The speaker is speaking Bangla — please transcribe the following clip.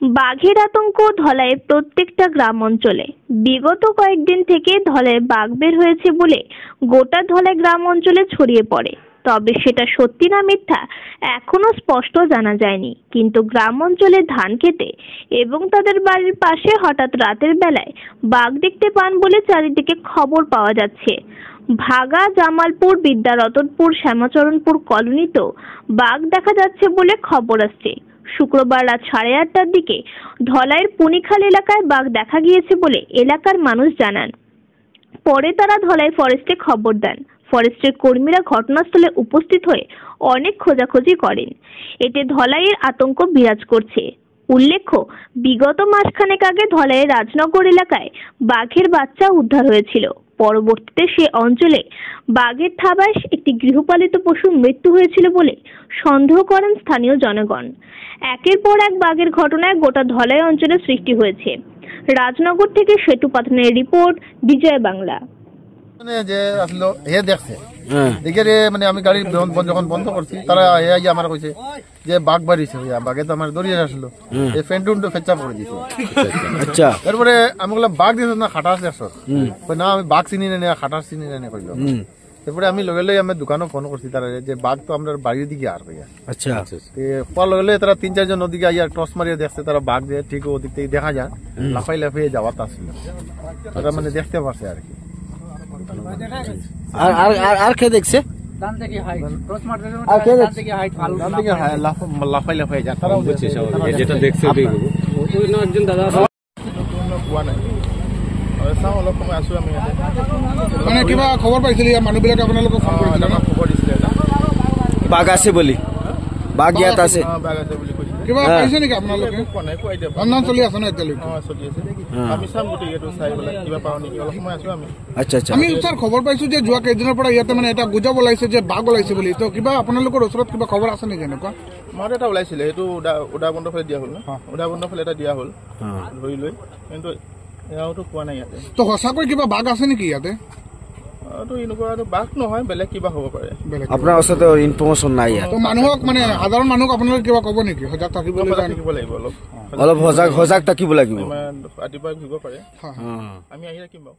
বাঘের আতঙ্ক ধলাইয়ের প্রত্যেকটা গ্রাম অঞ্চলে। বিগত কয়েকদিন থেকে ধলাইয়ে বাঘ বের হয়েছে বলে গোটা ধলাই গ্রাম অঞ্চলে ছড়িয়ে পড়ে। তবে সেটা সত্যি না মিথ্যা এখনো স্পষ্ট জানা যায়নি। কিন্তু গ্রাম অঞ্চলে ধান খেতে এবং তাদের বাড়ির পাশে হঠাৎ রাতের বেলায় বাঘ দেখতে পান বলে চারিদিকে খবর পাওয়া যাচ্ছে। ভাগা, জামালপুর, বিদ্যারতনপুর, শ্যামাচরণপুর কলোনিতেও বাঘ দেখা যাচ্ছে বলে খবর আসছে। শুক্রবার রাত 8:30টার দিকে ধলাইয়ের পুনিখাল এলাকায় বাঘ দেখা গিয়েছে বলে এলাকার মানুষ জানান। পরে তারা ধলাই ফরেস্টে খবর দেন। ফরেস্টের কর্মীরা ঘটনাস্থলে উপস্থিত হয়ে অনেক খোঁজাখুঁজি করেন। এতে ধলাইয়ের আতঙ্ক বিরাজ করছে। উল্লেখ্য, বিগত মাসখানেক আগে ধলাইয়ের রাজনগর এলাকায় বাঘের বাচ্চা উদ্ধার হয়েছিল। পরবর্তীতে সে অঞ্চলে বাঘের থাবায় একটি গৃহপালিত পশুর মৃত্যু হয়েছিল বলে সন্দেহ করেন স্থানীয় জনগণ। একের পর এক বাঘের ঘটনায় গোটা ধলাই অঞ্চলে সৃষ্টি হয়েছে। রাজনগর থেকে সেতু পাঠানের রিপোর্ট, বিজয় বাংলা। যে আসলো হে দেখছে দেখে রে মানে আমি গাড়ি যখন বন্ধ করছি তারা আমার কইছে যে বাঘ বাড়িছে, বাঘে তো আমার দড়িয়ে আসলো এই ফেন্টুনটা ফেচা পড়ে দিছে। আচ্ছা, তারপরে আমি বললাম বাঘ দিয়েছ না খাটাস দেখছ? না আমি বাঘ চিনি না খাটাস চিনি না কইলো। তারপরে আমি লগে লগে আমি দোকানে ফোন করছি তারা যে বাঘ তো আমরা বাড়ির দিকে আর ভাইয়া। আচ্ছা, লগে লগে তারা 3-4 জন ওদিকে আইয়া টস মারিয়ে দেখছে তারা বাঘ দিয়ে ঠিক ওদিক থেকে দেখা যায় লাফাই লাফাই যাওয়া আসছিল। তারা মানে দেখতে পারছে আর কি। আর কে দেখছে লাফাই লাফাই যা তারা যেটা দেখছে একজন দাদা কোৱা নাই। চাওঁ অলপ সময় আছো আমি মানে কিবা খবৰ পাইছিলি মানুহবিলাকে আপোনালোকক ফোন কৰিছিলে ন? খবৰ দিছিলে বাঘ আছে বুলি, বাঘ ইয়াত আছে, বাঘ আছে বুলি কৈছে। কিবা পাইছে নেকি আপোনালোকে? কোৱা নাই, কোৱাই দিয়া বন্ধন চলি আছে ন এতিয়ালৈকে? চলি আছে। আমি চাম গোটেই এইটো চাই পেলাই কিবা পাওঁ নেকি, অলপ সময় আছো আমি। আচ্ছা আচ্ছা, আমি স্যার খবৰ পাইছো যে যোৱা কেইদিনৰ পৰা ইয়াতে মানে এটা গুজব ওলাইছে যে বাঘ ওলাইছে বুলি। তো কিবা আপোনালোকৰ ওচৰত কিবা খবৰ আছে নেকি এনেকুৱা? আমাৰ এটা ওলাইছিলে, সেইটো উদা বন্ধ ফালে দিয়া হ'ল ন? উদা বন্ধ ফালে এটা দিয়া হ'ল ধৰি লৈ, কিন্তু এয়াওতো কোৱা নাই ইয়াতে। তো সঁচাকৈ কিবা বাঘ আছে নেকি ইয়াতে? বাঘ নহয়, বেলেগ কিবা হ'ব পাৰে। আপোনাৰ ওচৰত ইনফৰমেশ্যন নাই ইয়াত? মানুহক মানে সাধাৰণ মানুহক আপোনালোকে কিবা ক'ব নেকি? সজাগ থাকিব লাগিব, অলপ সজাগ থাকিব লাগিব। ৰাতিপুৱা ঘূৰিব পাৰে, আমি আহি থাকিম বাৰু।